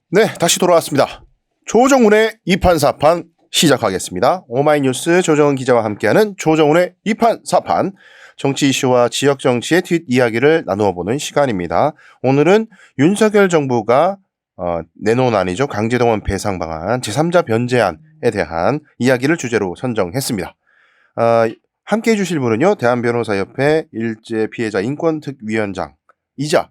네, 다시 돌아왔습니다. 조정훈의 2판4판 시작하겠습니다. 오마이뉴스 조정훈 기자와 함께하는 조정훈의 2판4판, 정치 이슈와 지역 정치의 뒷이야기를 나누어 보는 시간입니다. 오늘은 윤석열 정부가 내놓은 안이죠. 강제동원 배상 방안 제3자 변제안에 대한 이야기를 주제로 선정했습니다. 함께 해주실 분은요, 대한변호사협회 일제 피해자 인권특위원장이자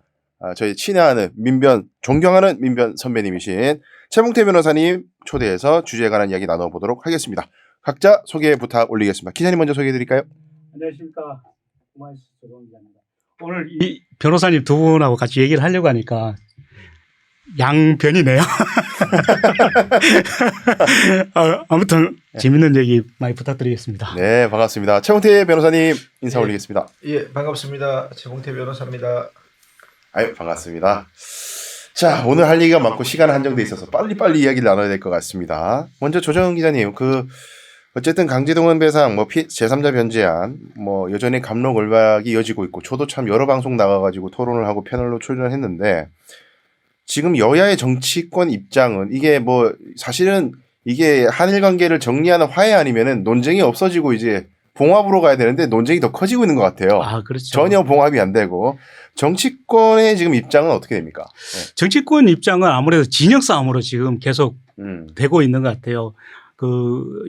저희 친애하는 민변, 존경하는 민변 선배님이신 최봉태 변호사님 초대해서 주제에 관한 이야기 나눠보도록 하겠습니다. 각자 소개 부탁 올리겠습니다. 기자님 먼저 소개해드릴까요? 안녕하십니까. 오마이뉴스 조정훈 기자입니다. 오늘 이 변호사님 두 분하고 같이 얘기를 하려고 하니까 양변이네요. 아무튼 재밌는 얘기 많이 부탁드리겠습니다. 네, 반갑습니다. 최봉태 변호사님 인사 올리겠습니다. 예, 반갑습니다. 최봉태 변호사입니다. 아유, 반갑습니다. 자, 오늘 할 얘기가 많고 시간 한정돼 있어서 빨리빨리 이야기를 나눠야 될 것 같습니다. 먼저 조정훈 기자님, 어쨌든 강제동원 배상, 제3자 변제안, 여전히 갑론을박이 이어지고 있고, 저도 참 여러 방송 나가가지고 토론을 하고 패널로 출연을 했는데, 지금 여야의 정치권 입장은 사실은 이게 한일 관계를 정리하는 화해 아니면은 논쟁이 없어지고 이제 봉합으로 가야 되는데 논쟁이 더 커지고 있는 것 같아요. 아, 그렇죠. 전혀 봉합이 안 되고. 정치권의 지금 입장은 어떻게 됩니까? 네. 정치권 입장은 아무래도 진영 싸움으로 지금 계속 되고 있는 것 같아요.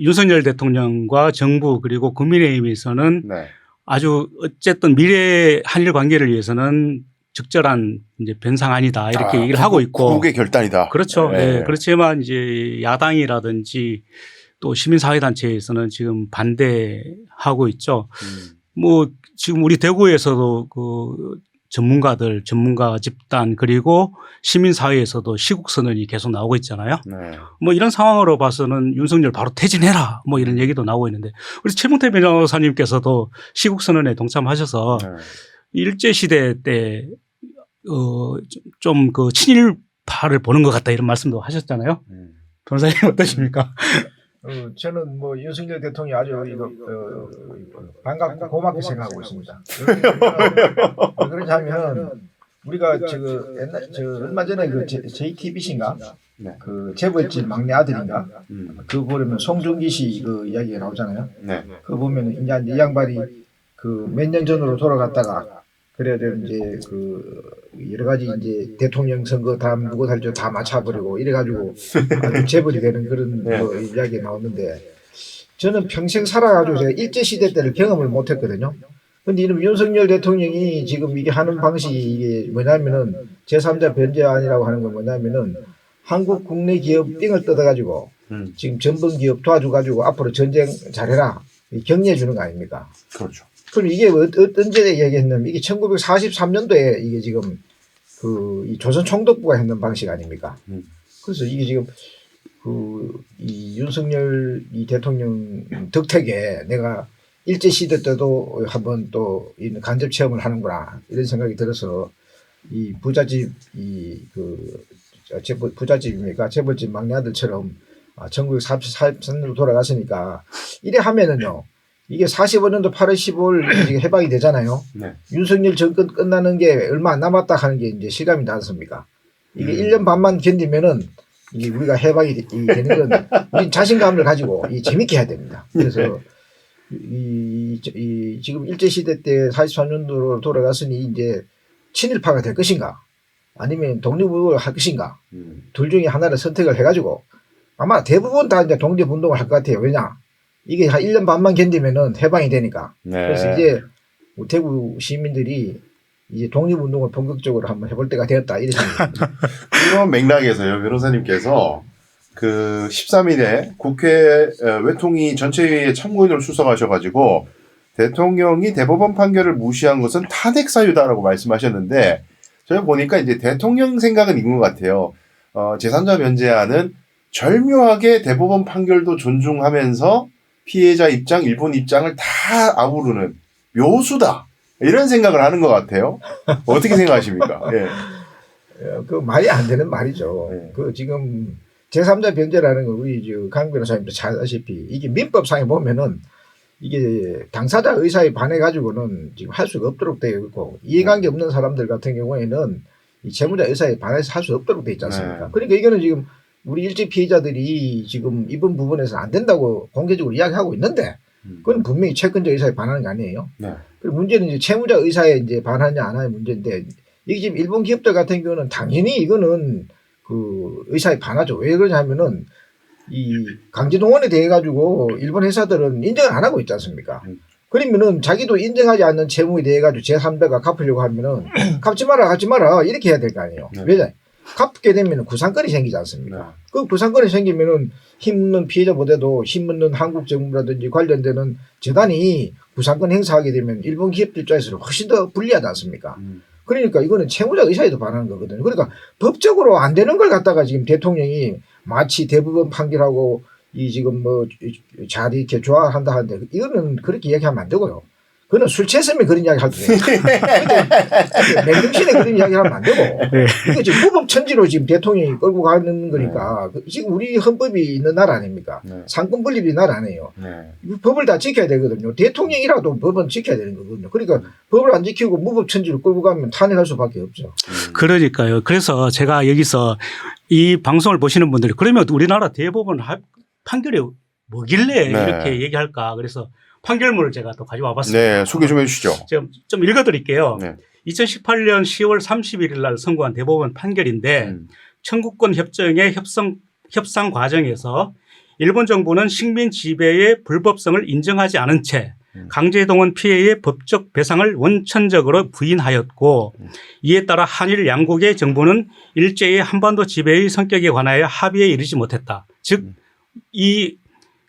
윤석열 대통령과 정부 그리고 국민의힘에서는 네. 아주 어쨌든 미래 한일 관계를 위해서는 적절한 이제 변상안이다 이렇게 얘기를 하고 있고. 국의 결단이다. 그렇죠. 네. 네. 그렇지만 이제 야당이라든지 또 시민사회단체에서는 지금 반대하고 있죠. 지금 우리 대구에서도 전문가 집단 그리고 시민사회에서도 시국선언이 계속 나오고 있잖아요. 네. 이런 상황으로 봐서는 윤석열 바로 퇴진해라 이런 얘기도 나오고 있는데 우리 최봉태 변호사님께서도 시국선언에 동참하셔서 네. 일제시대 때 좀 친일파를 보는 것 같다 이런 말씀도 하셨잖아요. 변호사님 어떠십니까? 저는 윤석열 대통령이 아주 반갑고 고맙게 생각하고 있습니다. 왜 그러냐면 우리가 얼마 전에 JTBC인가 네. 재벌집 막내 아들인가 보면 송중기 씨 이야기가 나오잖아요. 네. 보면 이제 이 양반이 몇 년 전으로 돌아갔다가 그래야 이제 여러 가지 이제 대통령 선거 다음 누구 살죠 다 맞춰버리고 이래가지고 아주 재벌이 되는 그런 네. 이야기 나오는데 저는 평생 살아가지고 제가 일제시대 때를 경험을 못했거든요. 근데 이런 윤석열 대통령이 지금 이게 하는 방식이 이게 뭐냐면은 제3자 변제안이라고 하는 건 뭐냐면은 한국 국내 기업 띵을 뜯어가지고 지금 전범 기업 도와줘가지고 앞으로 전쟁 잘해라 격려해 주는 거 아닙니까? 그렇죠. 그럼 이게 언제 얘기했냐면 이게 1943년도에 이게 지금 이 조선 총독부가 했는 방식 아닙니까? 그래서 이게 지금 이 윤석열 이 대통령 덕택에 내가 일제 시대 때도 한번 또 간접 체험을 하는구나 이런 생각이 들어서 이 부잣집 부잣집입니까? 재벌집 막내 아들처럼 1943년으로 돌아갔으니까 이래 하면은요. 이게 45년도 8월 15일 해방이 되잖아요. 네. 윤석열 정권 끝나는 게 얼마 안 남았다 하는 게 이제 실감이 나지 않습니까? 이게 1년 반만 견디면은 이게 우리가 해방이 되는 건 우리 자신감을 가지고 재밌게 해야 됩니다. 그래서 지금 일제시대 때 43년도로 돌아갔으니 이제 친일파가 될 것인가 아니면 독립운동을 할 것인가 둘 중에 하나를 선택을 해가지고 아마 대부분 다 이제 독립운동을 할 것 같아요. 왜냐? 이게 한 1년 반만 견디면은 해방이 되니까. 네. 그래서 이제 대구 시민들이 이제 독립운동을 본격적으로 한번 해볼 때가 되었다. 이런 생각입니다. 이런 맥락에서요, 변호사님께서 13일에 국회 외통위 전체회의에 참고인으로 출석하셔가지고 대통령이 대법원 판결을 무시한 것은 탄핵 사유다라고 말씀하셨는데 제가 보니까 이제 대통령 생각은 이건 것 같아요. 제3자 변제안은 절묘하게 대법원 판결도 존중하면서 피해자 입장, 일본 입장을 다 아우르는 묘수다. 이런 생각을 하는 것 같아요. 어떻게 생각하십니까? 예. 말이 안 되는 말이죠. 네. 지금 제3자 변제라는 거 우리 강 변호사님도 잘 아시다시피 이게 민법상에 보면은 이게 당사자 의사에 반해 가지고는 지금 할 수가 없도록 되어 있고 이해관계 없는 사람들 같은 경우에는 이 채무자 의사에 반해서 할 수 없도록 돼 있지 않습니까? 그러니까 이거는 지금 우리 일제 피해자들이 지금 이번 부분에서 안 된다고 공개적으로 이야기하고 있는데 그건 분명히 채권자 의사에 반하는 거 아니에요. 그리고 문제는 이제 채무자 의사에 이제 반하냐 안 하냐 문제인데 이게 지금 일본 기업들 같은 경우는 당연히 이거는 그 의사에 반하죠. 왜 그러냐면은 이 강제동원에 대해 가지고 일본 회사들은 인정을 안 하고 있지 않습니까? 그러면은 자기도 인정하지 않는 채무에 대해 가지고 제3자가 갚으려고 하면은 갚지 마라 이렇게 해야 될 거 아니에요. 왜냐? 갚게 되면 구상권이 생기지 않습니까? 그 구상권이 생기면은 힘없는 피해자보다도 힘없는 한국 정부라든지 관련되는 재단이 구상권 행사하게 되면 일본 기업들 입장에서는 훨씬 더 불리하지 않습니까? 그러니까 이거는 채무자 의사에도 반하는 거거든요. 그러니까 법적으로 안 되는 걸 갖다가 지금 대통령이 마치 대법원 판결하고 이 지금 뭐 잘 이렇게 좋아한다 하는데 이거는 그렇게 이야기하면 안 되고요. 그거는 술 취했으면 그런 이야기 하도 돼요. 맨정신에 그런 이야기 하면 안 되고. 이거 지금 무법천지로 지금 대통령이 끌고 가는 거니까 지금 우리 헌법이 있는 나라 아닙니까? 상권 분립이 나라 아니에요. 법을 다 지켜야 되거든요. 대통령이라도 법은 지켜야 되는 거거든요. 그러니까 법을 안 지키고 무법천지로 끌고 가면 탄핵할 수밖에 없죠. 그러니까요. 그래서 제가 여기서 이 방송을 보시는 분들이 그러면 우리나라 대법원 판결이 뭐길래 이렇게 얘기할까. 그래서 판결문을 제가 또 가져와 봤습니다. 네, 소개 좀 해주시죠. 좀 읽어드릴게요. 2018년 10월 31일 날 선고한 대법원 판결인데 청구권 협정의 협상 과정에서 일본 정부는 식민 지배의 불법성을 인정하지 않은 채 강제동원 피해의 법적 배상을 원천적으로 부인하였고 이에 따라 한일 양국의 정부는 일제의 한반도 지배의 성격에 관하여 합의에 이르지 못했다. 즉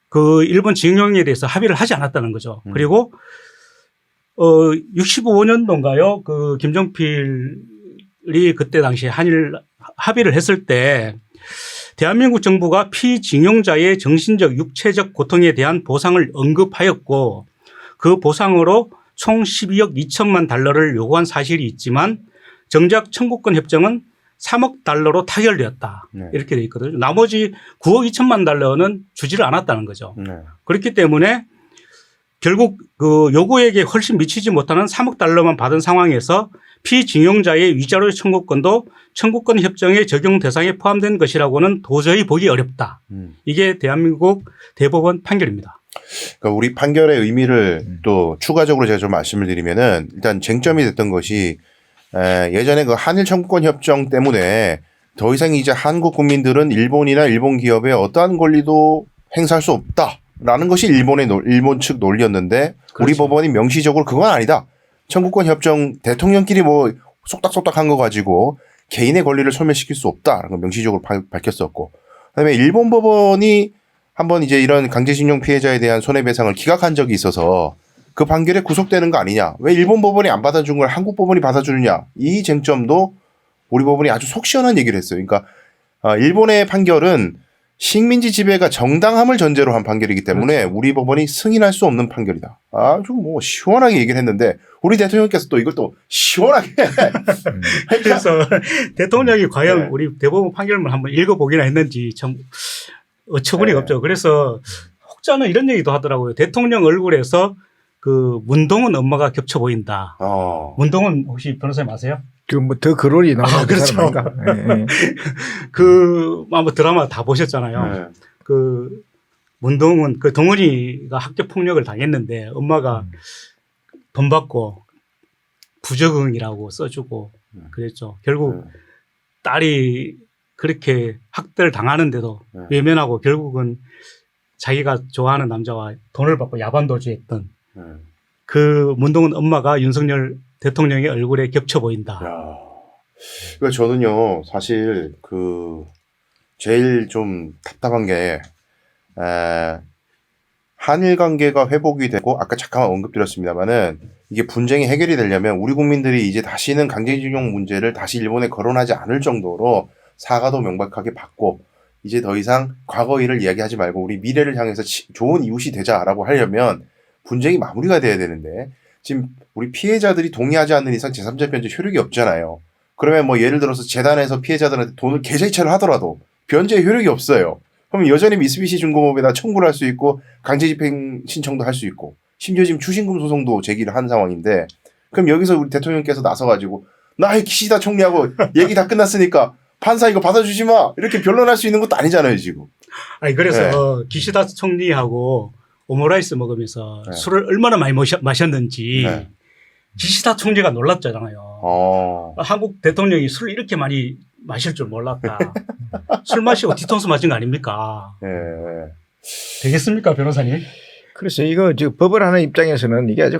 그 일본 징용에 대해서 합의를 하지 않았다는 거죠. 그리고 65년도인가요? 그 김정필이 그때 당시에 한일 합의를 했을 때 대한민국 정부가 피징용자의 정신적 육체적 고통에 대한 보상을 언급하였고 그 보상으로 총 12억 2천만 달러를 요구한 사실이 있지만 정작 청구권 협정은 3억 달러로 타결되었다. 이렇게 돼 있거든요. 나머지 9억 2천만 달러는 주지를 않았다는 거죠. 그렇기 때문에 결국 그 요구액에 훨씬 미치지 못하는 3억 달러만 받은 상황에서 피징용자의 위자료 청구권도 청구권 협정의 적용 대상에 포함된 것이라고는 도저히 보기 어렵다. 이게 대한민국 대법원 판결입니다. 그러니까 우리 판결의 의미를 또 추가적으로 제가 좀 말씀을 드리면은 일단 쟁점이 됐던 것이 예전에 그 한일 청구권 협정 때문에 더 이상 이제 한국 국민들은 일본이나 일본 기업의 어떠한 권리도 행사할 수 없다라는 것이 일본 측 논리였는데 우리 법원이 명시적으로 그건 아니다. 청구권 협정 대통령끼리 뭐 쏙닥쏙닥한 거 가지고 개인의 권리를 소멸시킬 수 없다라는 걸 명시적으로 밝혔었고 그다음에 일본 법원이 한번 이제 이런 강제징용 피해자에 대한 손해배상을 기각한 적이 있어서 그 판결에 구속되는 거 아니냐. 왜 일본 법원이 안 받아준 걸 한국 법원이 받아주느냐. 이 쟁점도 우리 법원이 아주 속 시원한 얘기를 했어요. 그러니까 일본의 판결은 식민지 지배가 정당함을 전제로 한 판결이기 때문에 우리 법원이 승인할 수 없는 판결이다. 아주 뭐 시원하게 얘기를 했는데 우리 대통령께서 또 이걸 또 시원하게. 그래서 대통령이 과연 우리 대법원 판결문을 한번 읽어보기나 했는지 참 어처구니가 없죠. 그래서 혹자는 이런 얘기도 하더라고요. 대통령 얼굴에서 그 문동은 엄마가 겹쳐 보인다. 문동은 혹시 변호사님 아세요? 그 뭐 더 그롤이 나오는 그렇죠. 그 아마 드라마 다 보셨잖아요. 그 문동은 그 동원이가 학교 폭력을 당했는데 엄마가 돈 받고 부적응이라고 써주고 그랬죠. 결국 딸이 그렇게 학대를 당하는데도 외면하고 결국은 자기가 좋아하는 남자와 돈을 받고 야반도주했던 그 문동은 엄마가 윤석열 대통령의 얼굴에 겹쳐 보인다. 그러니까 저는요 사실 그 제일 좀 답답한 게 한일 관계가 회복이 되고 아까 잠깐만 언급드렸습니다만은 이게 분쟁이 해결이 되려면 우리 국민들이 이제 다시는 강제징용 문제를 다시 일본에 거론하지 않을 정도로 사과도 명백하게 받고 이제 더 이상 과거 일을 이야기하지 말고 우리 미래를 향해서 좋은 이웃이 되자라고 하려면 분쟁이 마무리가 돼야 되는데 지금 우리 피해자들이 동의하지 않는 이상 제3자 변제 효력이 없잖아요. 그러면 뭐 예를 들어서 재단에서 피해자들한테 돈을 계좌이체를 하더라도 변제의 효력이 없어요. 그럼 여전히 미쓰비시 중공업에다 청구를 할 수 있고 강제집행 신청도 할 수 있고 심지어 지금 추징금 소송도 제기를 한 상황인데 그럼 여기서 우리 대통령께서 나서가지고 나의 기시다 총리하고 얘기 다 끝났으니까 판사 이거 받아주지 마 이렇게 변론할 수 있는 것도 아니잖아요 지금. 아니 그래서 기시다 총리하고 오므라이스 먹으면서 네. 술을 얼마나 많이 마셨는지 네. 기시다 총리가 놀랐잖아요. 한국 대통령이 술을 이렇게 많이 마실 줄 몰랐다. 술 마시고 뒤통수 맞은 거 아닙니까? 예. 되겠습니까, 변호사님? 그래서 이거 법을 하는 입장에서는 이게 아주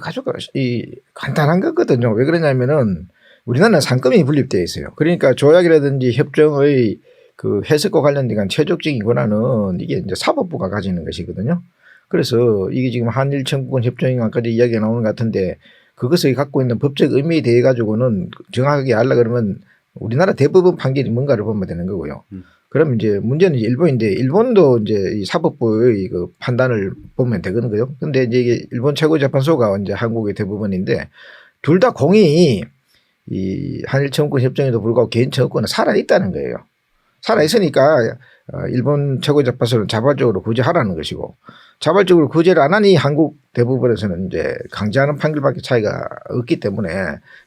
간단한 거거든요. 왜 그러냐면은 우리나라는 상금이 분립되어 있어요. 그러니까 조약이라든지 협정의 그 해석과 관련된 최종적인 권한은 이게 이제 사법부가 가지는 것이거든요. 그래서 이게 지금 한일 청구권 협정인가까지 이야기가 나오는 것 같은데 그것을 갖고 있는 법적 의미에 대해 가지고는 정확하게 알라 그러면 우리나라 대법원 판결이 뭔가를 보면 되는 거고요. 그럼 이제 문제는 이제 일본인데 일본도 이제 이 사법부의 그 판단을 보면 되거든요. 근데 이제 이게 일본 최고재판소가 이제 한국의 대법원인데 둘 다 공이 이 한일 청구권 협정에도 불구하고 개인 청구권은 살아 있다는 거예요. 살아 있으니까 일본 최고재판소는 자발적으로 구제하라는 것이고 자발적으로 구제를 안 하니 한국 대법원에서는 이제 강제하는 판결밖에 차이가 없기 때문에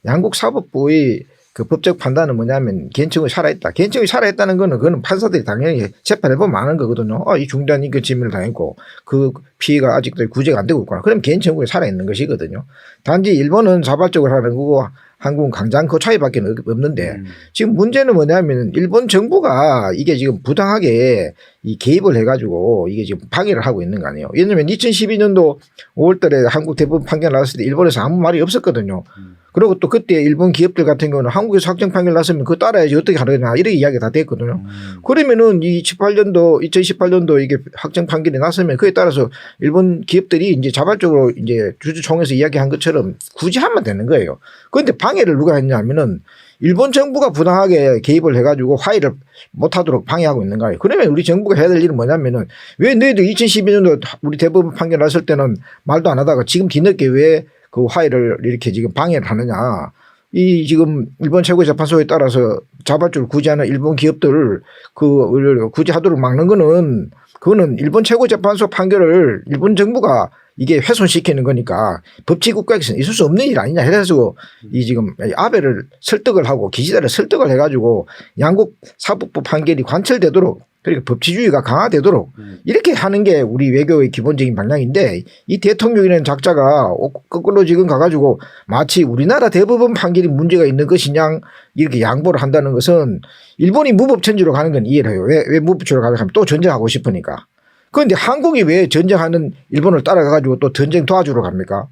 양국 사법부의 그 법적 판단은 뭐냐면 개인청이 살아있다. 개인청이 살아있다는 거는 그거는 판사들이 당연히 재판해보면 아는 거거든요. 이 중대한 인권 침해를 당했고 그 피해가 아직도 구제가 안 되고 있구나. 그럼 개인청구에 살아있는 것이거든요. 단지 일본은 자발적으로 하는 거고 한국은 강제한 그 차이밖에 없는데 지금 문제는 뭐냐면 일본 정부가 이게 지금 부당하게 이 개입을 해가지고 이게 지금 방해를 하고 있는 거 아니에요. 왜냐하면 2012년도 5월달에 한국 대법원 판결 나왔을 때 일본에서 아무 말이 없었거든요. 그리고 또 그때 일본 기업들 같은 경우는 한국에서 확정 판결 났으면 그거 따라야지 어떻게 하느냐 이렇게 이야기가 다 됐거든요. 그러면은 2018년도 이게 확정 판결이 났으면 그에 따라서 일본 기업들이 이제 자발적으로 이제 주주총회에서 이야기한 것처럼 굳이 하면 되는 거예요. 그런데 방해를 누가 했냐면은 일본 정부가 부당하게 개입을 해가지고 화해를 못하도록 방해하고 있는 거예요. 그러면 우리 정부가 해야 될 일은 뭐냐면은 왜 너희들 2012년도 우리 대법원 판결 났을 때는 말도 안 하다가 지금 뒤늦게 왜 그 화해를 이렇게 지금 방해를 하느냐. 이 지금 일본 최고재판소에 따라서 자발적으로 구제하는 일본 기업들을 구제하도록 막는 거는 그거는 일본 최고재판소 판결을 일본 정부가 이게 훼손시키는 거니까 법치 국가에서는 있을 수 없는 일 아니냐 해서 이 지금 아베를 설득을 하고 기시다를 설득을 해가지고 양국 사법부 판결이 관철되도록 그러니까 법치주의가 강화되도록 이렇게 하는 게 우리 외교의 기본적인 방향인데 이 대통령이라는 작자가 거꾸로 지금 가가지고 마치 우리나라 대법원 판결이 문제가 있는 것이냐 이렇게 양보를 한다는 것은 일본이 무법천지로 가는 건 이해를 해요. 왜 무법천지로 가냐 하면 또 전쟁하고 싶으니까. 그런데 한국이 왜 전쟁하는 일본을 따라가가지고 또 전쟁 도와주러 갑니까?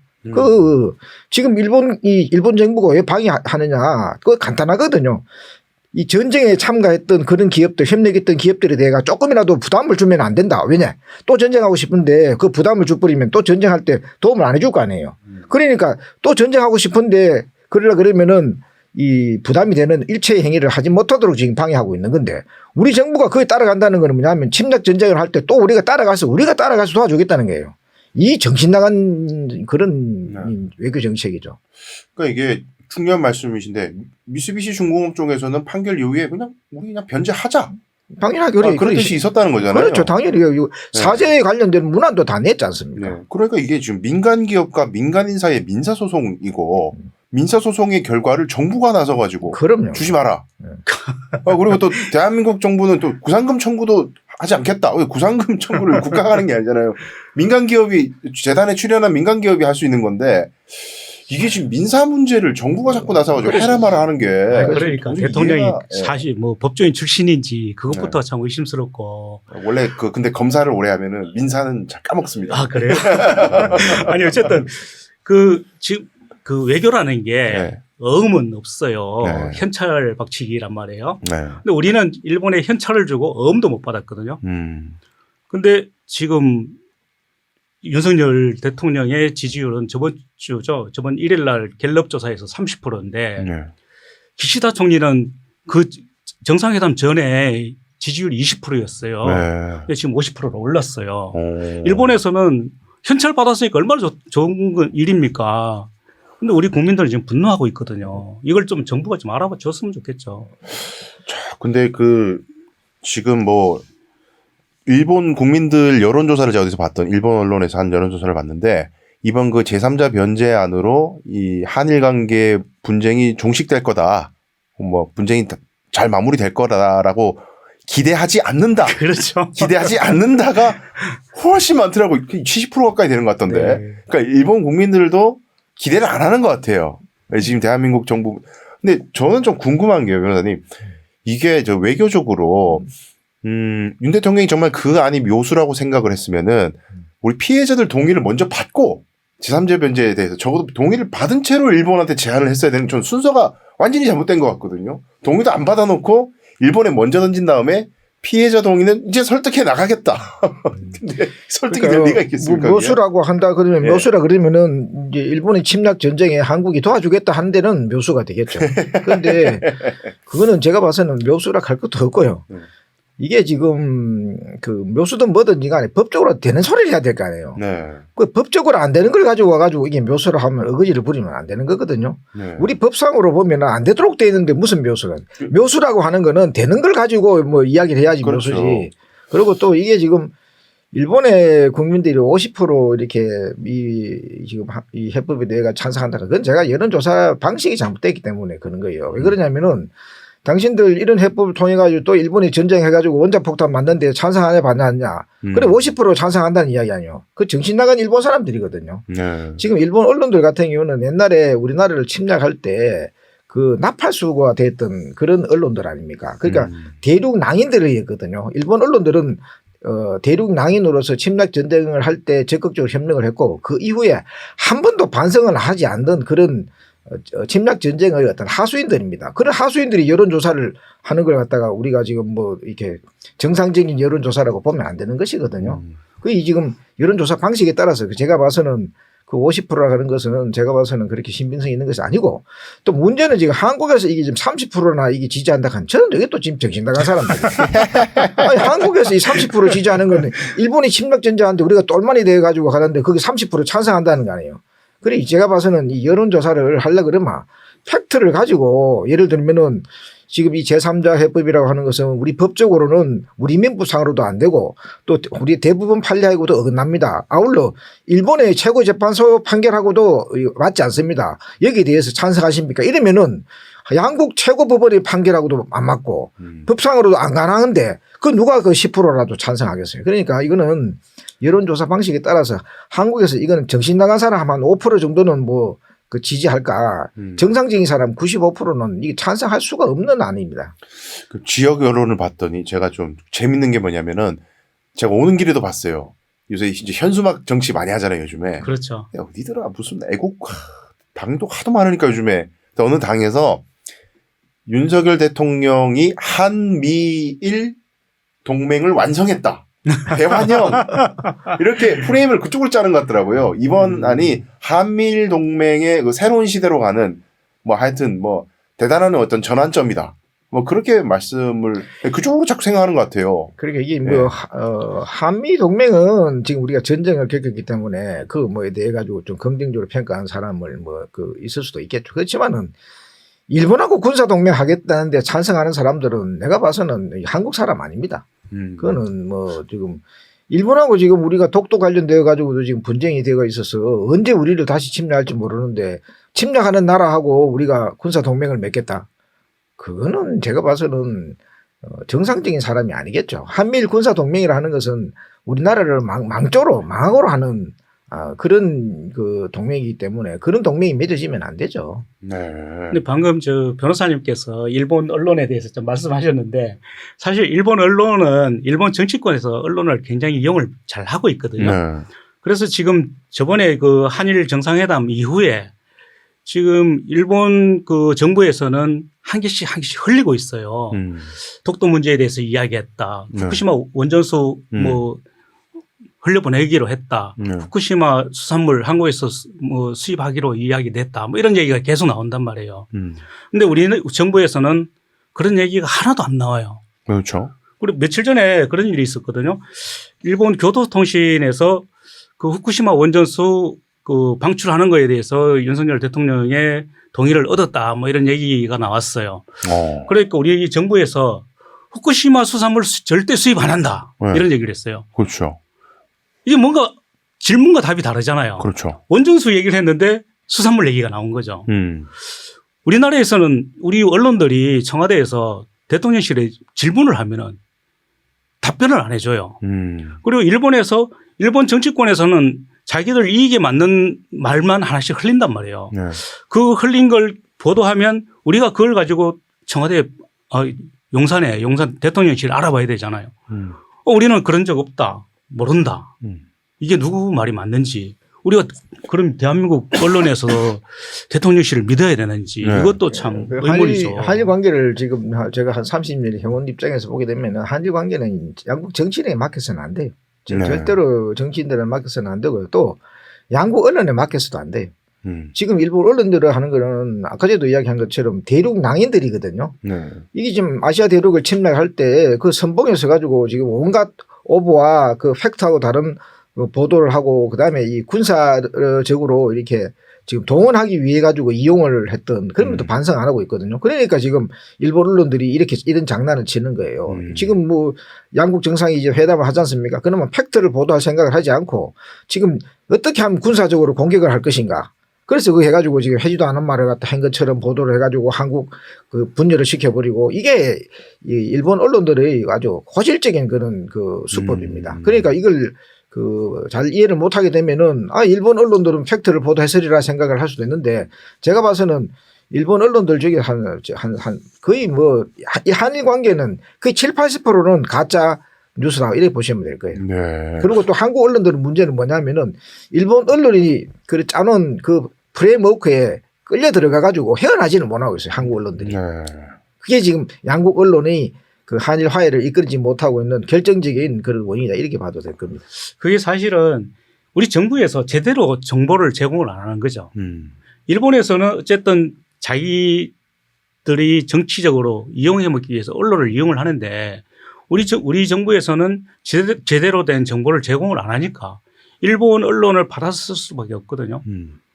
지금 일본 정부가 왜 방해하느냐. 그거 간단하거든요. 이 전쟁에 참가했던 그런 기업들, 협력했던 기업들에 대해 조금이라도 부담을 주면 안 된다. 왜냐? 또 전쟁하고 싶은데 그 부담을 줘버리면 또 전쟁할 때 도움을 안 해줄 거 아니에요. 그러니까 또 전쟁하고 싶은데 그러면은 이 부담이 되는 일체의 행위를 하지 못하도록 지금 방해하고 있는 건데 우리 정부가 그에 따라간다는 건 뭐냐면 침략 전쟁을 할 때 또 우리가 따라가서 도와주겠다는 거예요. 이 정신 나간 그런 외교 정책이죠. 그러니까 이게 중요한 말씀이신데 미쓰비시 중공업 쪽에서는 판결 이후에 그냥 우리 그냥 변제하자. 당연하게 그런 뜻이 있었다는 거잖아요. 그렇죠. 당연히 사제에 관련된 문안도 다 냈지 않습니까? 네. 그러니까 이게 지금 민간 기업과 민간인 사이의 민사 소송이고 민사 소송의 결과를 정부가 나서 가지고 주지 마라. 그리고 또 대한민국 정부는 또 구상금 청구도 하지 않겠다. 왜 구상금 청구를 국가가 하는 게 아니잖아요. 민간 기업이 재단에 출연한 민간 기업이 할 수 있는 건데 이게 지금 민사 문제를 정부가 자꾸 나서가지고 해라 마라 하는 게. 그러니까 대통령이 사실 뭐 법조인 출신인지 그것부터 참 의심스럽고. 원래 근데 검사를 오래 하면은 민사는 잘 까먹습니다. 아, 그래요? 아니, 어쨌든 지금 외교라는 게 어음은 없어요. 현찰 박치기란 말이에요. 근데 우리는 일본에 현찰을 주고 어음도 못 받았거든요. 근데 지금 윤석열 대통령의 지지율은 저번 1일 날 갤럽 조사에서 30%인데 기시다 총리는 그 정상회담 전에 지지율이 20%였어요. 근데 지금 50%로 올랐어요. 일본에서는 현찰 받았으니까 얼마나 좋은 일입니까? 근데 우리 국민들은 지금 분노하고 있거든요. 이걸 좀 정부가 좀 알아봐 줬으면 좋겠죠. 자, 근데 지금 일본 국민들 여론조사를 제가 어디서 봤던 일본 언론에서 한 여론조사를 봤는데 이번 그 제3자 변제안으로 이 한일 관계 분쟁이 종식될 거다. 뭐 분쟁이 잘 마무리될 거다라고 기대하지 않는다. 그렇죠. 기대하지 않는다가 훨씬 많더라고요. 70% 가까이 되는 것 같던데. 네. 그러니까 일본 국민들도 기대를 안 하는 것 같아요. 지금 대한민국 정부. 근데 저는 좀 궁금한 게요, 변호사님. 이게 저 외교적으로 윤 대통령이 정말 그 안이 묘수라고 생각을 했으면은 우리 피해자들 동의를 먼저 받고 제3자 변제에 대해서 적어도 동의를 받은 채로 일본한테 제안을 했어야 되는 전 순서가 완전히 잘못된 것 같거든요. 동의도 안 받아놓고 일본에 먼저 던진 다음에 피해자 동의는 이제 설득해 나가겠다. 근데 설득이 될 리가 있겠습니까? 묘수라고 한다 그러면 예. 묘수라 그러면은 이제 일본의 침략 전쟁에 한국이 도와주겠다 하는 데는 묘수가 되겠죠. 그런데 그거는 제가 봐서는 묘수라 할 것도 없고요. 이게 지금 그 묘수든 뭐든지 간에 법적으로 되는 소리를 해야 될 거 아니에요. 네. 그 법적으로 안 되는 걸 가지고 와가지고 이게 묘수를 하면 어거지를 부리면 안 되는 거거든요. 네. 우리 법상으로 보면 안 되도록 돼 있는데 무슨 묘수가. 묘수라고 하는 거는 되는 걸 가지고 뭐 이야기를 해야지 그렇죠. 묘수지. 그리고 또 이게 지금 일본의 국민들이 50% 이렇게 지금 이 해법에 대해 찬성한다. 그건 제가 여론조사 방식이 잘못됐기 때문에 그런 거예요. 왜 그러냐면은 당신들 이런 해법을 통해 가지고 또 일본이 전쟁해 가지고 원자폭탄 만드는데 찬성 안 해봤냐. 그래 50% 찬성한다는 이야기 아니에요. 그 정신 나간 일본 사람들이거든요. 네. 지금 일본 언론들 같은 경우는 옛날에 우리나라를 침략할 때 그 나팔수가 됐던 그런 언론들 아닙니까? 그러니까 대륙 낭인들을 했거든요. 일본 언론들은 대륙 낭인으로서 침략 전쟁을 할 때 적극적으로 협력을 했고 그 이후에 한 번도 반성을 하지 않는 그런 침략 전쟁의 어떤 하수인들입니다. 그런 하수인들이 여론조사를 하는 걸 갖다가 우리가 지금 뭐 이렇게 정상적인 여론조사라고 보면 안 되는 것이거든요. 그게 지금 여론조사 방식에 따라서 제가 봐서는 그 50%라 하는 것은 제가 봐서는 그렇게 신빙성이 있는 것이 아니고 또 문제는 지금 한국에서 이게 지금 30%나 이게 지지한다 한 저는 이게 또 지금 정신 나간 사람들이에요. 아니 한국에서 이 30% 지지하는 건 일본이 침략 전쟁하는데 우리가 똘마니 돼 가지고 가는데 거기 30% 찬성한다는 거 아니에요. 그래 제가 봐서는 이 여론조사를 하려 그러면 팩트를 가지고 예를 들면은 지금 이 제3자 해법이라고 하는 것은 우리 법적으로는 우리 민법상으로도 안 되고 또 우리 대부분 판례하고도 어긋납니다. 아울러 일본의 최고재판소 판결하고도 맞지 않습니다. 여기에 대해서 찬성하십니까? 이러면은 양국 최고법원의 판결하고도 안 맞고 법상으로도 안 가능한데 그 누가 그 10%라도 찬성하겠어요. 그러니까 이거는 여론조사 방식에 따라서 한국에서 이거는 정신 나간 사람 한 5% 정도는 뭐 그 지지할까. 정상적인 사람 95%는 이게 찬성할 수가 없는 안입니다. 그 지역 여론을 봤더니 제가 좀 재밌는 게 뭐냐면은 제가 오는 길에도 봤어요. 요새 이제 현수막 정치 많이 하잖아요, 요즘에. 그렇죠. 야, 어디더라 무슨 애국 당도 하도 많으니까 요즘에 어느 당에서 윤석열 대통령이 한미일 동맹을 완성했다. 대환영 이렇게 프레임을 그쪽으로 짜는 것 같더라고요. 이번 안이 한미일 동맹의 그 새로운 시대로 가는 뭐 하여튼 뭐 대단한 어떤 전환점이다. 뭐 그렇게 말씀을 그쪽으로 자꾸 생각하는 것 같아요. 그러니까 이게 뭐 한미 동맹은 지금 우리가 전쟁을 겪었기 때문에 그 뭐에 대해 가지고 좀 긍정적으로 평가하는 사람을 뭐 그 있을 수도 있겠죠. 그렇지만은 일본하고 군사 동맹 하겠다는데 찬성하는 사람들은 내가 봐서는 한국 사람 아닙니다. 그거는 뭐 지금 일본하고 지금 우리가 독도 관련되어 가지고도 지금 분쟁이 되어 있어서 언제 우리를 다시 침략할지 모르는데 침략하는 나라하고 우리가 군사 동맹을 맺겠다. 그거는 제가 봐서는 정상적인 사람이 아니겠죠. 한미일 군사 동맹이라 하는 것은 우리나라를 망하고로 하는 그런 그 동맹이기 때문에 그런 동맹이 맺어지면 안 되죠. 네. 근데 방금 저 변호사님께서 일본 언론에 대해서 좀 말씀하셨는데 사실 일본 언론은 일본 정치권에서 언론을 굉장히 이용을 잘 하고 있거든요. 네. 그래서 지금 저번에 그 한일 정상회담 이후에 지금 일본 그 정부에서는 한 개씩 흘리고 있어요. 독도 문제에 대해서 이야기했다. 네. 후쿠시마 원전수 뭐 흘려보내기로 했다. 후쿠시마 수산물 한국에서 뭐 수입하기로 이야기됐다. 뭐 이런 얘기가 계속 나온단 말이에요. 근데 우리 정부에서는 그런 얘기가 하나도 안 나와요. 그렇죠. 그리고 며칠 전에 그런 일이 있었거든요. 일본 교도통신에서 그 후쿠시마 원전수 그 방출하는 거에 대해서 윤석열 대통령의 동의를 얻었다. 뭐 이런 얘기가 나왔어요. 그러니까 우리 정부에서 후쿠시마 수산물 절대 수입 안 한다. 네. 이런 얘기를 했어요. 그렇죠. 이게 뭔가 질문과 답이 다르잖아요. 그렇죠. 원전수 얘기를 했는데 수산물 얘기가 나온 거죠. 음. 우리나라에서는 우리 언론들이 청와대에서 대통령실에 질문을 하면은 답변을 안 해줘요. 그리고 일본에서 일본 정치권에서는 자기들 이익에 맞는 말만 하나씩 흘린단 말이에요. 네. 그 흘린 걸 보도하면 우리가 그걸 가지고 청와대 용산 대통령실 알아봐야 되잖아요. 우리는 그런 적 없다. 모른다. 이게 누구 말이 맞는지 우리가 그럼 대한민국 언론에서 대통령실을 믿어야 되는지 네. 이것도 참 의문이죠. 한일 관계를 지금 제가 한 30년 해온 입장에서 보게 되면 한일 관계는 양국 정치인에 맡겨서는 안 돼요. 네. 절대로 정치인들은 맡겨서는 안 되고요. 또 양국 언론에 맡겨서도 안 돼요. 지금 일본 언론들을 하는 거는 아까 전에도 이야기한 것처럼 대륙 낭인들이거든요. 네. 이게 지금 아시아 대륙을 침략할 때 그 선봉에서 가지고 지금 온갖 오보와 그 팩트하고 다른 보도를 하고 그다음에 이 군사적으로 이렇게 지금 동원하기 위해 가지고 이용을 했던 그런 것도 반성 안 하고 있거든요. 그러니까 지금 일본 언론들이 이렇게 이런 장난을 치는 거예요. 지금 뭐 양국 정상이 이제 회담을 하지 않습니까? 그러면 팩트를 보도할 생각을 하지 않고 지금 어떻게 하면 군사적으로 공격을 할 것인가. 그래서 그 해가지고 지금 해지도 않은 말을 갖다 한 것처럼 보도를 해가지고 한국 그 분열을 시켜버리고 이게 이 일본 언론들의 아주 고질적인 그런 그 수법입니다. 그러니까 이걸 그 잘 이해를 못하게 되면은 일본 언론들은 팩트를 보도했으리라 생각을 할 수도 있는데 제가 봐서는 일본 언론들 중에 한 거의 뭐 이 한일 관계는 거의 70~80%는 가짜 뉴스다 이렇게 보시면 될 거예요. 네. 그리고 또 한국 언론들은 문제는 뭐냐면은 일본 언론이 그 짜놓은 그 프레임워크에 끌려 들어가 가지고 헤어나지는 못하고 있어요. 한국 언론들이. 네. 그게 지금 양국 언론이 그 한일 화해를 이끌지 못하고 있는 결정적인 그런 원인이다 이렇게 봐도 될 겁니다. 그게 사실은 우리 정부에서 제대로 정보를 제공을 안 하는 거죠. 일본에서는 어쨌든 자기들이 정치적으로 이용해 먹기 위해서 언론을 이용을 하는데 우리 정부에서는 제대로 된 정보를 제공을 안 하니까 일본 언론을 받아서 쓸 수밖에 없거든요.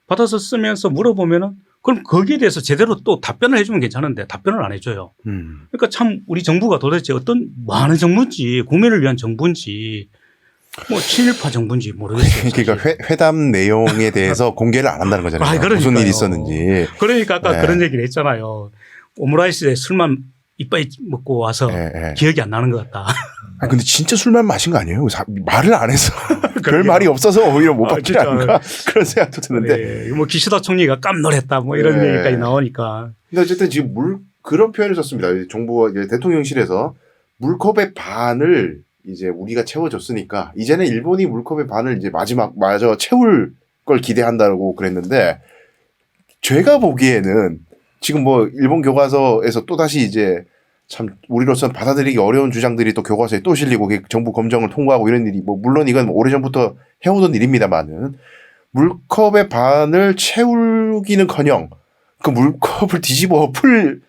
받아서 쓰면서 물어보면은 그럼 거기에 대해서 제대로 또 답변을 해주면 괜찮은데 답변을 안 해줘요. 그러니까 참 우리 정부가 도대체 어떤 뭐 하는 정부인지 국민을 위한 정부인지 뭐 친일파 정부인지 모르겠어요. 그러니까 회담 내용에 대해서 공개를 안 한다는 거잖아요. 무슨 일이 있었는지. 그러니까 아까 네. 그런 얘기를 했잖아요. 오므라이스에 술만 이빨 먹고 와서 네. 기억이 안 나는 것 같다. 근데 진짜 술만 마신 거 아니에요? 말을 안 해서 별 말이 없어서 오히려 못 받지 않나 그런 생각도 드는데. 네. 뭐 기시다 총리가 깜놀했다 뭐 이런 네. 얘기까지 나오니까. 근데 어쨌든 지금 그런 표현을 썼습니다. 정부와 이제 대통령실에서 물컵의 반을 이제 우리가 채워줬으니까 이제는 일본이 물컵의 반을 이제 마저 채울 걸 기대한다고 그랬는데 제가 보기에는 지금 뭐 일본 교과서에서 또 다시 이제 참 우리로서는 받아들이기 어려운 주장들이 또 교과서에 또 실리고 정부 검정을 통과하고 이런 일이 뭐 물론 이건 오래전부터 해오던 일입니다만은 물컵의 반을 채우기는커녕 그 물컵을 뒤집어 엎을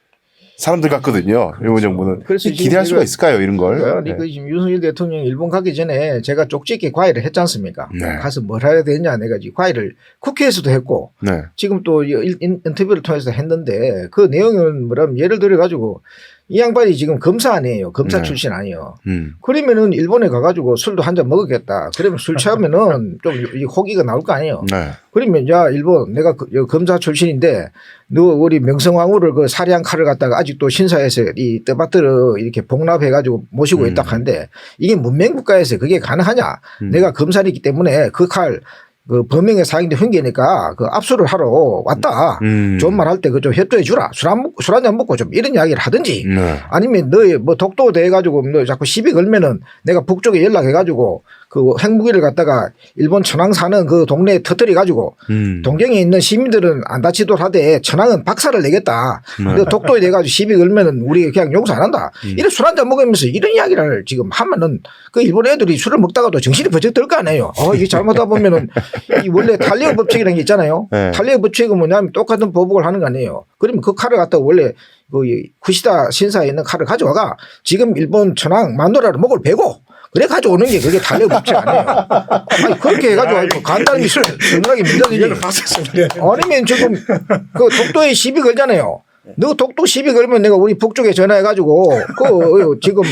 사람들 같거든요. 일본 정부는. 그래서 기대할 수가 있을까요, 이런 걸? 네. 지금 윤석열 대통령이 일본 가기 전에 제가 쪽집게 과외를 했지 않습니까? 네. 가서 뭘 해야 되냐 내가 지금 과외를 국회에서도 했고 네. 지금 또 인터뷰를 통해서 했는데 그 내용은 뭐냐면 예를 들어 가지고 이 양반이 지금 검사 아니에요. 검사 네. 출신 아니에요. 그러면은 일본에 가가지고 술도 한 잔 먹었겠다. 그러면 술 취하면은 좀 호기가 나올 거 아니에요. 네. 그러면 야 일본 내가 검사 출신인데 너 우리 명성황후를 그 살해한 칼을 갖다가 아직도 신사에서 이 떠받들어 이렇게 복납해가지고 모시고 있다 하는데 이게 문명국가에서 그게 가능하냐? 내가 검사이기 때문에 그 칼 그 범행의 사행도 흉기니까 그 압수를 하러 왔다. 좋은 말 할 때 그 좀 협조해 주라. 술 한 잔 먹고 좀 이런 이야기를 하든지 아니면 너의 뭐 독도 돼 가지고 너 자꾸 시비 걸면은 내가 북쪽에 연락해 가지고 그 핵무기를 갖다가 일본 천황 사는 그 동네에 터뜨려 가지고 동경에 있는 시민들은 안 다치도록 하되 천황은 박살을 내겠다. 너 독도에 돼 가지고 시비 걸면은 우리 그냥 용서 안 한다. 이런 술 한 잔 먹으면서 이런 이야기를 지금 하면은 그 일본 애들이 술을 먹다가도 정신이 번쩍 들 거 아니에요. 이게 잘못하다 보면은 이 원래 탈리오 법칙이라는 게 있잖아요. 네. 탈리오 법칙은 뭐냐면 똑같은 보복을 하는 거 아니에요. 그러면 그 칼을 갖다가 원래 그 쿠시다 신사에 있는 칼을 가져와가 지금 일본 천황 마누라를 목을 베고 그래 가져오는 게 그게 탈리오 법칙 아니에요. 아니, 그렇게 해가지고 간단히 순하게 민다든지 아니면 지금 그 독도에 시비 걸잖아요. 너 독도 시비 걸면 내가 우리 북쪽에 전화해가지고 그 지금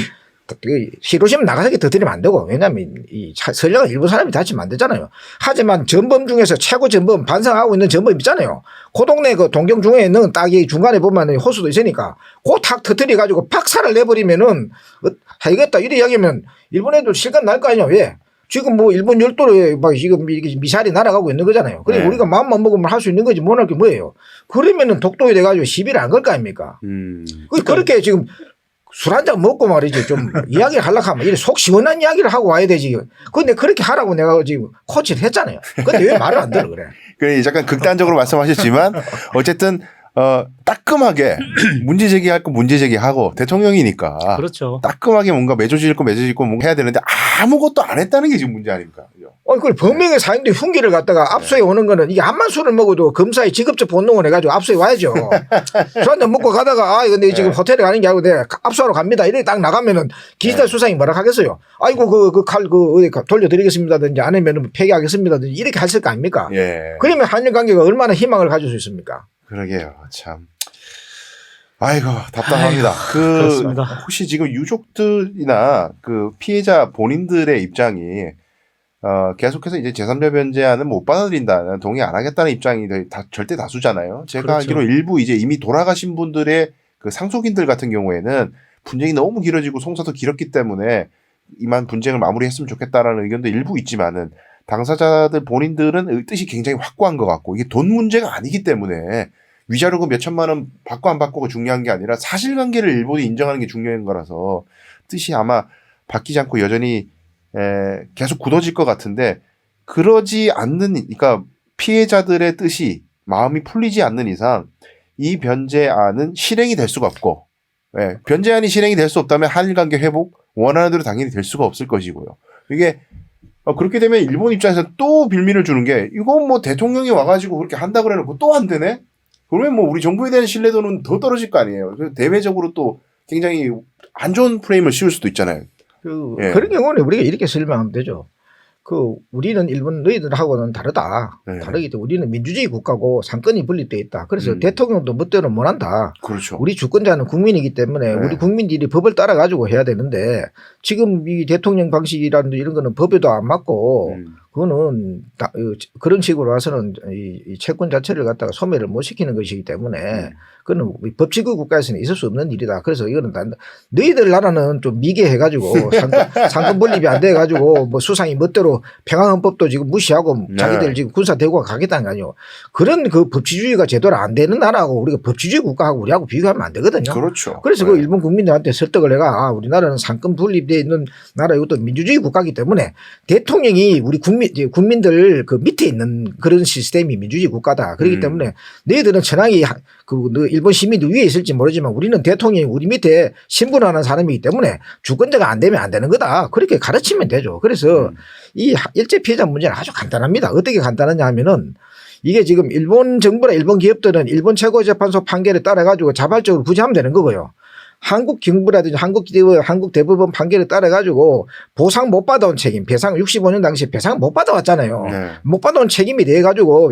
히로시마 나가사키 터뜨리면 안 되고 왜냐하면 이 선량한 일본 사람이 다치면 안 되잖아요. 하지만 전범 중에서 최고 전범 반성하고 있는 전범 있잖아요. 그 동네 그 동경 중에 있는 딱 이 중간에 보면 호수도 있으니까 그 탁 터뜨려 가지고 박살을 내버리면은 하겠다 이래 이야기하면 일본 애들 실감 날 거 아니야. 왜? 지금 뭐 일본 열도로 막 지금 미사일이 날아가고 있는 거잖아요. 그러니까 우리가 마음만 먹으면 할 수 있는 거지 못 할 게 뭐예요. 그러면은 독도에 돼가지고 시비를 안 걸 거 아닙니까? 그렇게 지금 술 한잔 먹고 말이지 좀 이야기를 하려고 하면 이렇게 속 시원한 이야기를 하고 와야 되지. 근데 그렇게 하라고 내가 지금 코치를 했잖아요. 근데 왜 말을 안 들어 그래. 그래 약간 극단적으로 말씀하셨지만 어쨌든 따끔하게 문제 제기할 거 문제 제기하고 대통령이니까 그렇죠. 따끔하게 뭔가 맺어질 거 뭔가 해야 되는데 아무것도 안 했다는 게 지금 문제 아닙니까? 그걸 범행의 사인들 흉기를 갖다가 압수해 오는 거는 이게 한만 술을 먹어도 검사의 직업적 본능을 해가지고 압수해 와야죠. 술 한잔 먹고 가다가 근데 지금 호텔에 가는 게 아니고 내가 압수하러 갑니다. 이렇게 딱 나가면은 기시다 수상이 뭐라 하겠어요. 아이고 그 칼 어디 돌려드리겠습니다든지 아니면 폐기하겠습니다든지 이렇게 했을 거 아닙니까? 예. 그러면 한일 관계가 얼마나 희망을 가질 수 있습니까? 그러게요. 참. 아이고 답답합니다. 그렇습니다. 혹시 지금 유족들이나 그 피해자 본인들의 입장이 계속해서 이제 제3자 변제안은 못 받아들인다는 동의 안 하겠다는 입장이 절대 다수잖아요. 제가 그렇죠. 알기로 일부 이제 이미 돌아가신 분들의 그 상속인들 같은 경우에는 분쟁이 너무 길어지고 송사도 길었기 때문에 이만 분쟁을 마무리했으면 좋겠다라는 의견도 일부 있지만은 당사자들 본인들은 뜻이 굉장히 확고한 것 같고 이게 돈 문제가 아니기 때문에 위자료금 몇 천만 원 받고 안 받고가 중요한 게 아니라 사실관계를 일본이 인정하는 게 중요한 거라서 뜻이 아마 바뀌지 않고 여전히 계속 굳어질 것 같은데 그러지 않는 그러니까 피해자들의 뜻이 마음이 풀리지 않는 이상 이 변제안은 실행이 될 수가 없고 변제안이 실행이 될 수 없다면 한일관계 회복 원하는 대로 당연히 될 수가 없을 것이고요. 이게 그렇게 되면 일본 입장에서 또 빌미를 주는 게 이건 뭐 대통령이 와가지고 그렇게 한다고 해놓고 또 안 되네? 그러면 뭐 우리 정부에 대한 신뢰도는 더 떨어질 거 아니에요. 그래서 대외적으로 또 굉장히 안 좋은 프레임을 씌울 수도 있잖아요. 그런 경우는 우리가 이렇게 설명하면 되죠. 우리는 일본 너희들하고는 다르다. 네. 다르기 때문에 우리는 민주주의 국가고 상권이 분립되어 있다. 그래서 대통령도 멋대로 못 한다. 그렇죠. 우리 주권자는 국민이기 때문에 우리 국민들이 법을 따라 가지고 해야 되는데 지금 이 대통령 방식이라든지 이런 거는 법에도 안 맞고 그거는 그런 식으로 와서는 이 채권 자체를 갖다가 소멸을 못 시키는 것이기 때문에 그거는 법치국 국가에서는 있을 수 없는 일이다. 그래서 이거는 너희들 나라는 좀 미개해가지고 상권 분립이 안 돼가지고 뭐 수상이 멋대로 평화헌법도 지금 무시하고 자기들 지금 군사 대국가 가겠다는 거 아니에요. 그런 그 법치주의가 제대로 안 되는 나라하고 우리가 법치주의 국가하고 우리하고 비교하면 안 되거든요. 그렇죠. 그래서 그 일본 국민들한테 설득을 해가 우리나라는 상권 분립되어 있는 나라 이것도 민주주의 국가이기 때문에 대통령이 우리 국민들 그 밑에 있는 그런 시스템이 민주주의 국가다. 그렇기 때문에 너희들은 천황이 일본 시민들 위에 있을지 모르지만 우리는 대통령이 우리 밑에 신분하는 사람이기 때문에 주권자가 안 되면 안 되는 거다. 그렇게 가르치면 되죠. 그래서 이 일제 피해자 문제는 아주 간단합니다. 어떻게 간단하냐 하면은 이게 지금 일본 정부나 일본 기업들은 일본 최고재판소 판결에 따라 가지고 자발적으로 구제하면 되는 거고요. 한국 경부라든지 한국 대법원 판결에 따라 가지고 보상 못 받아온 책임, 배상 65년 당시에 배상 못 받아왔잖아요. 네. 못 받아온 책임이 돼 가지고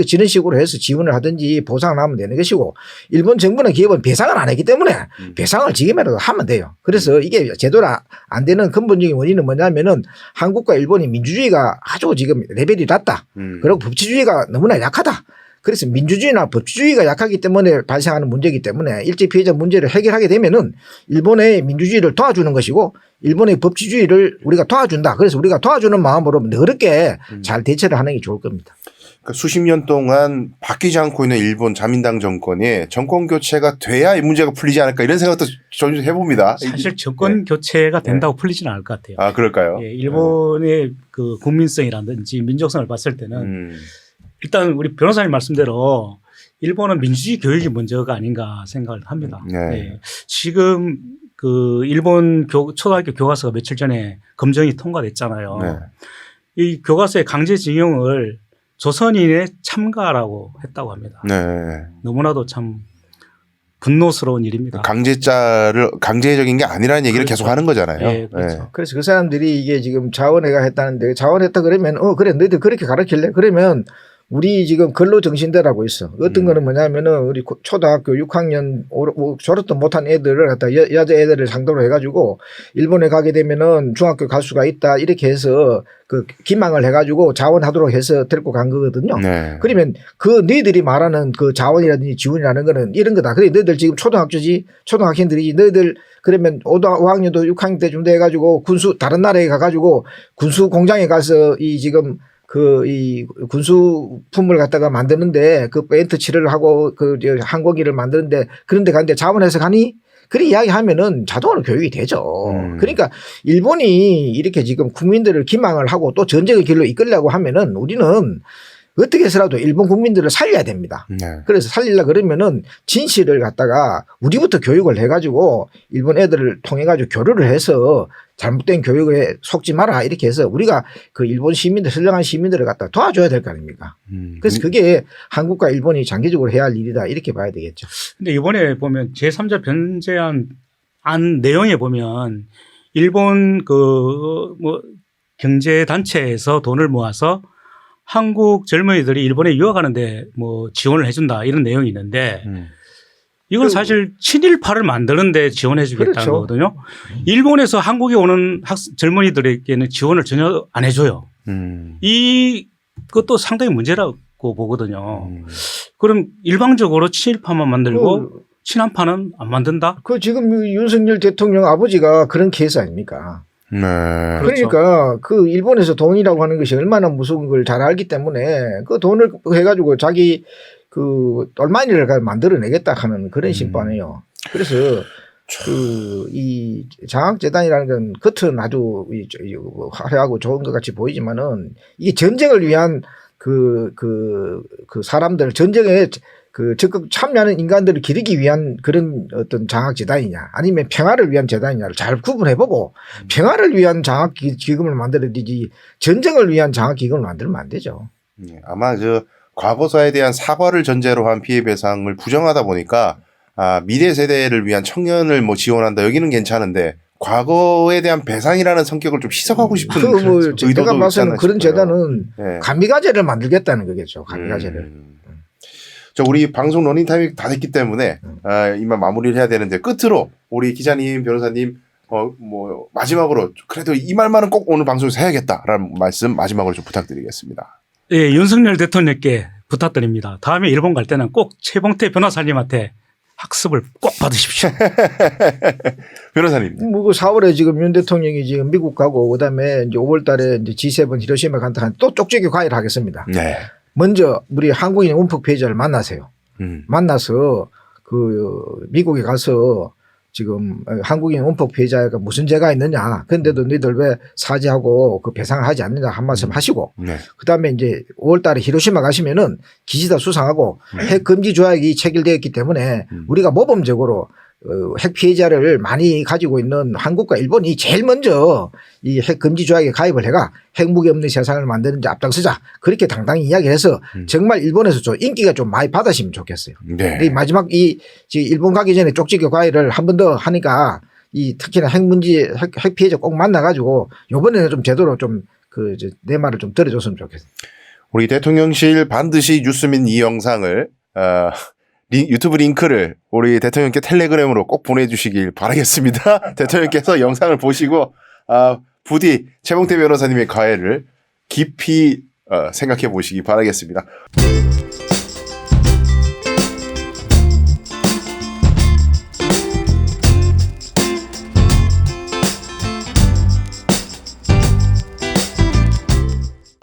지는 식으로 해서 지원을 하든지 보상을 하면 되는 것이고 일본 정부나 기업은 배상을 안 했기 때문에 배상을 지금이라도 하면 돼요. 그래서 이게 제대로 안 되는 근본적인 원인은 뭐냐면은 한국과 일본이 민주주의가 아주 지금 레벨이 낮다. 그리고 법치주의가 너무나 약하다. 그래서 민주주의나 법치주의가 약하기 때문에 발생하는 문제이기 때문에 일제 피해자 문제를 해결하게 되면은 일본의 민주주의를 도와주는 것이고 일본의 법치주의를 우리가 도와준다. 그래서 우리가 도와주는 마음으로 너그럽게 잘 대처를 하는 게 좋을 겁니다. 그러니까 수십 년 동안 바뀌지 않고 있는 일본 자민당 정권이 정권 교체가 돼야 이 문제가 풀리지 않을까 이런 생각도 좀 해봅니다. 사실 정권 교체가 된다고 풀리지는 않을 것 같아요. 아, 그럴까요? 일본의 그 국민성이라든지 민족성을 봤을 때는 일단 우리 변호사님 말씀대로 일본은 민주주의 교육이 먼저가 아닌가 생각을 합니다. 지금 그 일본 초등학교 교과서가 며칠 전에 검정이 통과됐잖아요. 이 교과서의 강제징용을 조선인의 참가라고 했다고 합니다. 너무나도 참 분노스러운 일입니다. 강제적인 게 아니라는 얘기를 계속 하는 거잖아요. 그렇죠. 그래서 그 사람들이 이게 지금 자원회가 했다는데 자원했다 그러면 그래 너희들 그렇게 가르칠래? 그러면 우리 지금 근로정신대라고 있어. 어떤 거는 뭐냐면은 우리 초등학교 6학년 졸업도 못한 애들을 갖다 여자 애들을 상대로 해가지고 일본에 가게 되면은 중학교 갈 수가 있다 이렇게 해서 그 기망을 해가지고 자원하도록 해서 데리고 간 거거든요. 네. 그러면 그 너희들이 말하는 그 자원이라든지 지원이라는 거는 이런 거다. 그래 너희들 지금 초등학생들이지 너희들 그러면 5학년도 6학년 때쯤 돼가지고 군수 다른 나라에 가가지고 군수 공장에 가서 이 지금 이 군수품을 갖다가 만드는데 그 페인트 칠을 하고 그 항공기를 만드는데 그런데 가는데 자원해서 가니? 그렇게 이야기하면은 자동으로 교육이 되죠. 그러니까 일본이 이렇게 지금 국민들을 기망을 하고 또 전쟁의 길로 이끌려고 하면은 우리는 어떻게 해서라도 일본 국민들을 살려야 됩니다. 네. 그래서 살리려 그러면은 진실을 갖다가 우리부터 교육을 해가지고 일본 애들을 통해 가지고 교류를 해서 잘못된 교육에 속지 마라 이렇게 해서 우리가 그 일본 시민들 선량한 시민들을 갖다 도와줘야 될 거 아닙니까? 그래서 그게 한국과 일본이 장기적으로 해야 할 일이다 이렇게 봐야 되겠죠. 근데 이번에 보면 제3자 변제안 내용에 보면 일본 그 뭐 경제 단체에서 돈을 모아서 한국 젊은이들이 일본에 유학하는데 뭐 지원을 해준다 이런 내용이 있는데 이건 사실 친일파를 만드는데 지원해 주겠다는 그렇죠. 거거든요. 일본에서 한국에 오는 젊은이들에게는 지원을 전혀 안 해줘요. 이것도 상당히 문제라고 보거든요. 그럼 일방적으로 친일파만 만들고 친한파는 안 만든다? 그 지금 윤석열 대통령 아버지가 그런 케이스 아닙니까? 네. 그러니까 그 일본에서 돈이라고 하는 것이 얼마나 무서운 걸 잘 알기 때문에 그 돈을 해가지고 자기 그 얼마니를 만들어내겠다 하는 그런 심판이에요. 그래서 그 이 장학재단이라는 건 겉은 아주 화려하고 좋은 것 같이 보이지만은 이게 전쟁을 위한 그 사람들 전쟁에 그 적극 참여하는 인간들을 기르기 위한 그런 어떤 장학재단이냐 아니면 평화를 위한 재단이냐를 잘 구분해보고 평화를 위한 장학기금을 만들어야지 전쟁을 위한 장학기금을 만들면 안 되죠. 아마 과거사에 대한 사과를 전제로 한 피해 배상을 부정하다 보니까 미래 세대를 위한 청년을 뭐 지원한다 여기는 괜찮은데 과거에 대한 배상이라는 성격을 좀 희석하고 싶은 의도도 제가 봐서는 그런 싶어요. 재단은 네. 감미가제를 만들겠다는 거겠죠. 감미가제를. 우리 방송 러닝 타임이 다 됐기 때문에 이만 마무리를 해야 되는데 끝으로 우리 기자님 변호사님 뭐 마지막으로 그래도 이 말만은 꼭 오늘 방송에서 해야겠다라는 말씀 마지막으로 좀 부탁드리겠습니다. 예, 윤석열 대통령께 부탁드립니다. 다음에 일본 갈 때는 꼭 최봉태 변호사님한테 학습을 꼭 받으십시오. 변호사님. 뭐 4월에 지금 윤 대통령이 지금 미국 가고 그다음에 이제 5월 달에 이제 G7 히로시마 간다 또 쪽지기 과외를 하겠습니다. 네. 먼저 우리 한국인 움푹 피해자를 만나세요. 만나서 그 미국에 가서 지금 한국인 움푹 피해자가 무슨 죄가 있느냐. 그런데도 너희들 왜 사죄하고 그 배상을 하지 않느냐 한 말씀 하시고 네. 그다음에 이제 5월 달에 히로시마 가시면은 기시다 수상하고 핵 금지 조약이 체결되었기 때문에 우리가 모범적으로 핵 피해자를 많이 가지고 있는 한국과 일본이 제일 먼저 이 핵 금지 조약에 가입을 해가 핵무기 없는 세상을 만드는 데 앞장서자 그렇게 당당히 이야기해서 정말 일본에서 좀 인기가 좀 많이 받으시면 좋겠어요. 네. 마지막 일본 가기 전에 쪽지기 과외를 한 번 더 하니까 특히나 핵 피해자 꼭 만나가지고 이번에는 좀 제대로 좀 내 말을 좀 들어줬으면 좋겠어요. 우리 대통령실 반드시 뉴스민 이 영상을 유튜브 링크를 우리 대통령께 텔레그램으로 꼭 보내주시길 바라겠습니다. 대통령께서 영상을 보시고 부디 최봉태 변호사님의 과외를 깊이 생각해 보시기 바라겠습니다.